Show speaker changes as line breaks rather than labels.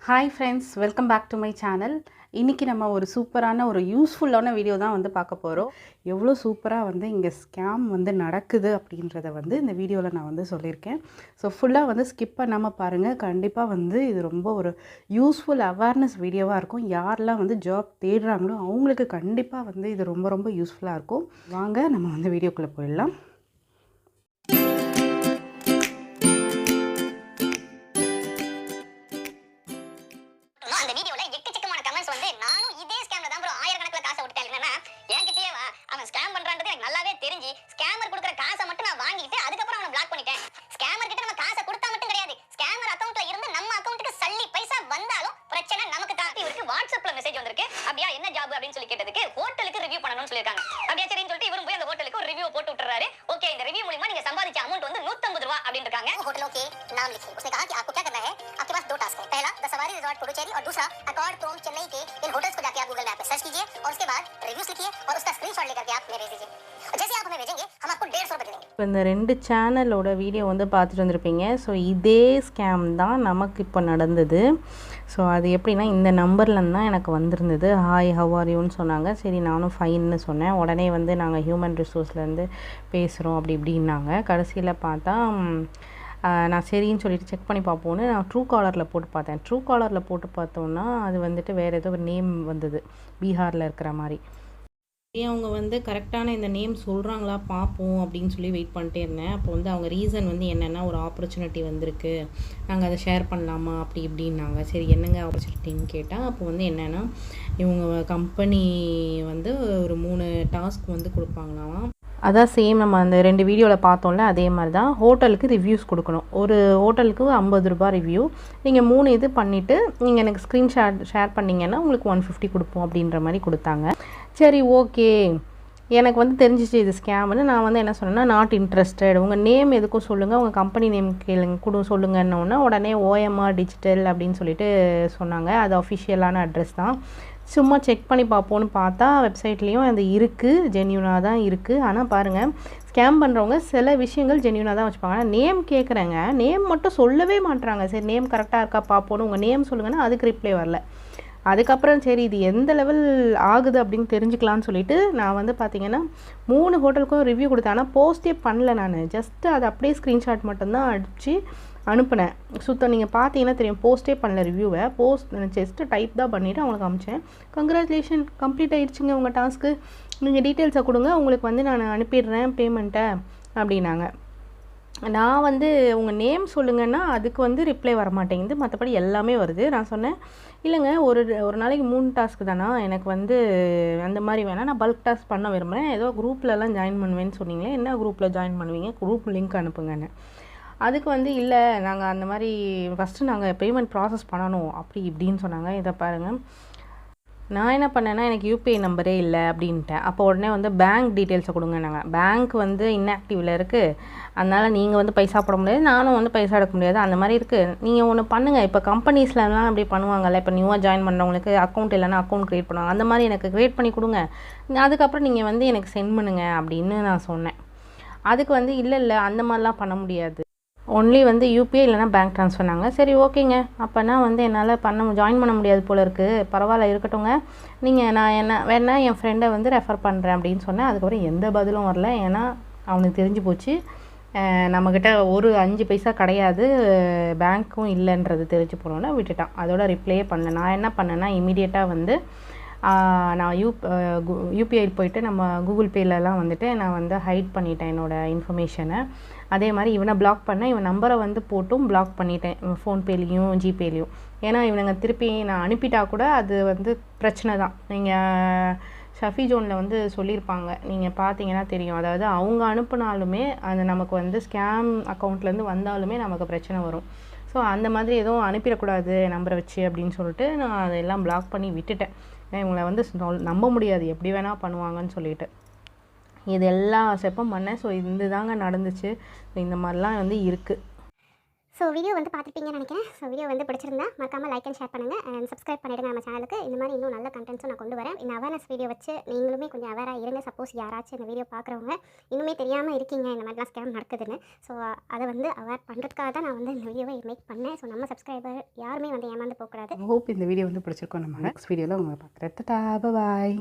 Hi friends, welcome back to my channel. இன்றைக்கி நம்ம ஒரு சூப்பரான ஒரு யூஸ்ஃபுல்லான வீடியோ தான் வந்து பார்க்க போகிறோம். எவ்வளோ சூப்பராக வந்து இங்கே ஸ்கேம் வந்து நடக்குது அப்படின்றத வந்து இந்த வீடியோவில் நான் வந்து சொல்லியிருக்கேன். ஸோ ஃபுல்லாக வந்து ஸ்கிப் பண்ணாமல் பாருங்கள். கண்டிப்பாக வந்து இது ரொம்ப ஒரு யூஸ்ஃபுல் அவேர்னஸ் வீடியோவாக இருக்கும். யாரெல்லாம் வந்து ஜாப் தேடுறாங்களோ அவங்களுக்கு கண்டிப்பாக வந்து இது ரொம்ப ரொம்ப யூஸ்ஃபுல்லாக இருக்கும். வாங்க நம்ம வந்து வீடியோக்குள்ளே போயிடலாம்.
அந்த வீடியோல எக்கச்சக்கமான கமெண்ட்ஸ் வந்து நானும் இதே ஸ்கேம்ல தான் ப்ரோ ஆயிரக்கணக்கில் காசை விட்டேன். என்னன்னா என்கிட்டயே வா, அவன் ஸ்கேம் பண்றான்றது எனக்கு நல்லாவே தெரிஞ்சு ஸ்கேமர் கொடுக்குற காசை மட்டும் நான் வாங்கிட்டு அதுக்கப்புறம் அவனை பிளாக் பண்ணிட்டேன். ஸ்கேமர் கிட்ட நம்ம காசை கொடுத்தா மட்டும் கிடையாது, ஸ்கேமர் அக்கௌண்ட்ல இருந்து நம்ம அக்கௌண்ட்டுக்கு சல்லி பைசா வந்தாலும் பிரச்சனை நமக்கு தான். இவருக்கு வாட்ஸ்அப்ல மெசேஜ் வந்திருக்கு. அப்படியா என்ன ஜாப் அப்படின்னு சொல்லி கேட்டதுக்கு ஹோட்டலுக்கு ரிவ்யூ பண்ணணும்னு சொல்லிருக்காங்க. அப்படியே சரின்னு சொல்லிட்டு இவரும் போய் அந்த ஹோட்டலுக்கு ஒரு ரிவ்யூ போட்டு விட்டுறாரு. ஓகே, இந்த ரிவ்யூ மூலமா நீங்க சம்பாதிச்ச அமௌண்ட் வந்து 150 ரூபாய் அப்படின்னு இருக்காங்க. होटलों के नाम लिखिए। उसने कहा कि आपको क्या करना है, आपके पास दो टास्क है। पहला द सवारी रिजॉर्ट पुडुचेरी और दूसरा अकॉर्ड क्रोम चेन्नई के इन होटल्स को जाके आप गूगल मैप पे सर्च कीजिए और उसके बाद रिव्यूज लिखिए और उसका स्क्रीनशॉट लेकर के आप हमें भेज दीजिए। जैसे आप हमें भेजेंगे हम आपको 150 रुपए देंगे।
இப்போ இந்த 2 சேனலோட வீடியோ வந்து பார்த்துட்டு வந்திருப்பீங்க. ஸோ இதே ஸ்கேம் தான் நமக்கு இப்போ நடந்தது. ஸோ அது எப்படின்னா, இந்த நம்பர்லேருந்து தான் எனக்கு வந்திருந்தது. ஹாய் ஹவ் ஆர் யூன்னு சொன்னாங்க. சரி, நானும் ஃபைன்னு சொன்னேன். உடனே வந்து நாங்கள் ஹியூமன் ரிசோர்ஸ்லேருந்து பேசுகிறோம் அப்படி இப்படின்னாங்க. கடைசியில் பார்த்தா நான் சரின்னு சொல்லிட்டு செக் பண்ணி பார்ப்போன்னு நான் ட்ரூ காலரில் போட்டு பார்த்தேன். ட்ரூ காலரில் போட்டு பார்த்தோன்னா அது வந்துட்டு வேறு ஏதோ ஒரு நேம் வந்தது, பீகாரில் இருக்கிற மாதிரி. அவங்க வந்து கரெக்டான இந்த நேம் சொல்கிறாங்களா பார்ப்போம் அப்படின்னு சொல்லி வெயிட் பண்ணிட்டே இருந்தேன். அப்போ வந்து அவங்க ரீசன் வந்து என்னென்னா, ஒரு ஆப்பர்ச்சுனிட்டி வந்திருக்கு, நாங்கள் அதை ஷேர் பண்ணலாமா அப்படி இப்படின்னாங்க. சரி, என்னங்க ஆப்பர்ச்சுனிட்டின்னு கேட்டால், அப்போ வந்து என்னென்னா, இவங்க கம்பெனி வந்து ஒரு 3 டாஸ்க் வந்து கொடுப்பாங்களாம். அதான் சேம் நம்ம அந்த 2 வீடியோவில் பார்த்தோம்ல, அதே மாதிரி தான். ஹோட்டலுக்கு ரிவ்யூஸ் கொடுக்கணும். ஒரு ஹோட்டலுக்கு 50 ரூபாய் ரிவ்யூ. நீங்கள் 3 இது பண்ணிவிட்டு நீங்கள் எனக்கு ஸ்க்ரீன்ஷாட் ஷேர் பண்ணிங்கன்னா உங்களுக்கு 150 கொடுப்போம் அப்படின்ற மாதிரி கொடுத்தாங்க. சரி, ஓகே, எனக்கு வந்து தெரிஞ்சிச்சு இது ஸ்கேம்னு. நான் வந்து என்ன சொன்னேன்னா, நாட் இன்ட்ரெஸ்டட், உங்கள் நேம் எதுக்கும் சொல்லுங்கள், உங்கள் கம்பெனி நேம் கேளுங்க சொல்லுங்கன்னொன்னே உடனே ஓஎம்ஆர் டிஜிட்டல் அப்படின்னு சொல்லிட்டு சொன்னாங்க. அது அஃபிஷியலான அட்ரஸ் தான். சும்மா செக் பண்ணி பார்ப்போன்னு பார்த்தா வெப்சைட்லேயும் அது இருக்குது, ஜென்யூனாக தான் இருக்குது. ஆனால் பாருங்கள், ஸ்கேம் பண்ணுறவங்க சில விஷயங்கள் ஜென்யூனாக தான் வச்சுப்பாங்க. ஆனால் நேம் கேட்குறேங்க, நேம் மட்டும் சொல்லவே மாட்டுறாங்க. சரி, நேம் கரெக்டாக இருக்கா பார்ப்போன்னு உங்கள் நேம் சொல்லுங்கன்னா அதுக்கு ரிப்ளை வரல. அதுக்கப்புறம் சரி இது எந்த லெவல் ஆகுது அப்படின்னு தெரிஞ்சுக்கலான்னு சொல்லிட்டு நான் வந்து பார்த்திங்கன்னா 3 ஹோட்டலுக்கும் ரிவ்யூ கொடுத்தேன். ஆனால் போஸ்ட்டே பண்ணல, நான் ஜஸ்ட்டு அதை அப்படியே ஸ்க்ரீன்ஷாட் மட்டும்தான் அடித்து அனுப்புனேன். சுத்தம் நீங்கள் பார்த்தீங்கன்னா தெரியும், போஸ்ட்டே பண்ணல ரிவ்யூவை. ஜஸ்ட்டு டைப் தான் பண்ணிவிட்டு அவங்களுக்கு அனுப்பிச்சேன். கங்க்ராச்சுலேஷன், கம்ப்ளீட் ஆகிடுச்சுங்க உங்கள் டாஸ்க்கு, நீங்கள் டீட்டெயில்ஸை கொடுங்க, உங்களுக்கு வந்து நான் அனுப்பிடுறேன் பேமெண்ட்டை அப்படின்னாங்க. நான் வந்து உங்கள் நேம் சொல்லுங்கன்னா அதுக்கு வந்து ரிப்ளை வர மாட்டேங்குது, மற்றபடி எல்லாமே வருது. நான் சொன்னேன், இல்லைங்க ஒரு நாளைக்கு 3 டாஸ்க்கு தானா, எனக்கு வந்து அந்த மாதிரி வேணாம், நான் பல்க் டாஸ்க் பண்ண விரும்புகிறேன், ஏதோ குரூப்லலாம் ஜாயின் பண்ணுவேன்னு சொன்னீங்களே, என்ன குரூப்பில் ஜாயின் பண்ணுவீங்க, குரூப் லிங்க் அனுப்புங்கன்னு. அதுக்கு வந்து இல்லை, நாங்கள் அந்த மாதிரி ஃபஸ்ட்டு நாங்கள் பேமெண்ட் ப்ராசஸ் பண்ணணும் அப்படி இப்படின்னு சொன்னாங்க. இதை பாருங்கள், நான் என்ன பண்ணேன்னா, எனக்கு யூபிஐ நம்பரே இல்லை அப்படின்ட்டேன். அப்போ உடனே வந்து பேங்க் டீட்டெயில்ஸை கொடுங்கன்னாங்க. பேங்க் வந்து இன்ஆக்டிவில் இருக்குது, அதனால் நீங்கள் வந்து பைசா போட முடியாது, நானும் வந்து பைசா எடுக்க முடியாது, அந்த மாதிரி இருக்குது. நீங்கள் ஒன்று பண்ணுங்கள், இப்போ கம்பெனிஸ்லாம் அப்படி பண்ணுவாங்கல்ல, இப்போ நியூவாக ஜாயின் பண்ணுறவங்களுக்கு அக்கௌண்ட் இல்லைன்னா அக்கௌண்ட் க்ரியேட் பண்ணுவாங்க, அந்த மாதிரி எனக்கு க்ரியேட் பண்ணி கொடுங்க, அதுக்கப்புறம் நீங்கள் வந்து எனக்கு சென்ட் பண்ணுங்க அப்படின்னு நான் சொன்னேன். அதுக்கு வந்து இல்லை அந்த மாதிரிலாம் பண்ண முடியாது, ஒன்லி வந்து யூபிஐ இல்லைனா பேங்க் ட்ரான்ஸ்ஃபர் நாங்க. சரி, ஓகேங்க, அப்போனா வந்து என்னால் ஜாயின் பண்ண முடியாது போல் இருக்குது, பரவாயில்ல இருக்கட்டுங்க, நான் வேணா என் ஃப்ரெண்டை வந்து ரெஃபர் பண்ணுறேன் அப்படின்னு சொன்னேன். அதுக்கப்புறம் எந்த பதிலும் வரல. ஏன்னா அவனுக்கு தெரிஞ்சு போச்சு நம்மக்கிட்ட ஒரு 5 பைசா கிடையாது, பேங்க்கும் இல்லைன்றது தெரிஞ்சு போனோன்னே விட்டுட்டான். அதோட ரிப்ளையே பண்ணல. நான் என்ன பண்ணேன்னா, இமீடியட்டாக வந்து நான் யூபிஐ போயிட்டு நம்ம கூகுள் பேலலாம் வந்துட்டு நான் வந்து ஹைட் பண்ணிட்டேன் என்னோடய இன்ஃபர்மேஷனை. அதே மாதிரி இவனை பிளாக் பண்ணேன், இவன் நம்பரை வந்து போட்டும் பிளாக் பண்ணிட்டேன், ஃபோன்பேலேயும் ஜிபேலேயும். ஏன்னா இவனுங்க திருப்பி நான் அனுப்பிட்டா கூட அது வந்து பிரச்சனை தான். நீங்கள் ஷஃபி ஜோனில் வந்து சொல்லியிருப்பாங்க, நீங்கள் பார்த்தீங்கன்னா தெரியும். அதாவது அவங்க அனுப்புனாலுமே அது நமக்கு வந்து ஸ்கேம் அக்கௌண்ட்லேருந்து வந்தாலுமே நமக்கு பிரச்சனை வரும். ஸோ அந்த மாதிரி எதுவும் அனுப்பிடக்கூடாது நம்பரை வச்சு அப்படின்னு சொல்லிட்டு நான் அதெல்லாம் பிளாக் பண்ணி விட்டுட்டேன். இவங்களை வந்து நம்ப முடியாது, எப்படி வேணால் பண்ணுவாங்கன்னு சொல்லிட்டு இது எல்லா ஸ்டெப்பும் பண்ணேன். ஸோ இது தாங்க நடந்துச்சு. இந்த மாதிரிலாம் வந்து இருக்குது.
ஸோ வீடியோ வந்து பார்த்துருப்பீங்கன்னு நினைக்கிறேன். ஸோ வீடியோ வந்து பிடிச்சிருந்தா மறக்காமல் லைக் அண்ட் ஷேர் பண்ணுங்கள் அண்ட் சப்ஸ்கிரைப் பண்ணிவிடுங்க நம்ம சேனலுக்கு. இந்த மாதிரி இன்னும் நல்ல கண்டென்ட்ஸும் நான் கொண்டு வரேன். இந்த அவேர்னஸ் வீடியோ வச்சு நீங்களுமே கொஞ்சம் அவேராக இருங்க. சப்போஸ் யாராச்சும் இந்த வீடியோ பார்க்குறவங்க இன்னுமே தெரியாமல் இருக்கீங்க இந்த மாதிரிலாம் ஸ்கேம் நடக்குதுன்னு. ஸோ அதை வந்து அவேர் பண்ணுறதுக்காக தான் நான் வந்து இந்த வீடியோவை மேக் பண்ணேன். ஸோ நம்ம சப்ஸ்கிரைபர் யாருமே வந்து ஏமாந்து போகக்கூடாது.
ஹோப் இந்த வீடியோ வந்து பிடிச்சிருக்கோம். நம்ம நெக்ஸ்ட் வீடியோவில் உங்களை பார்க்குறேன். டாடா, பாய்.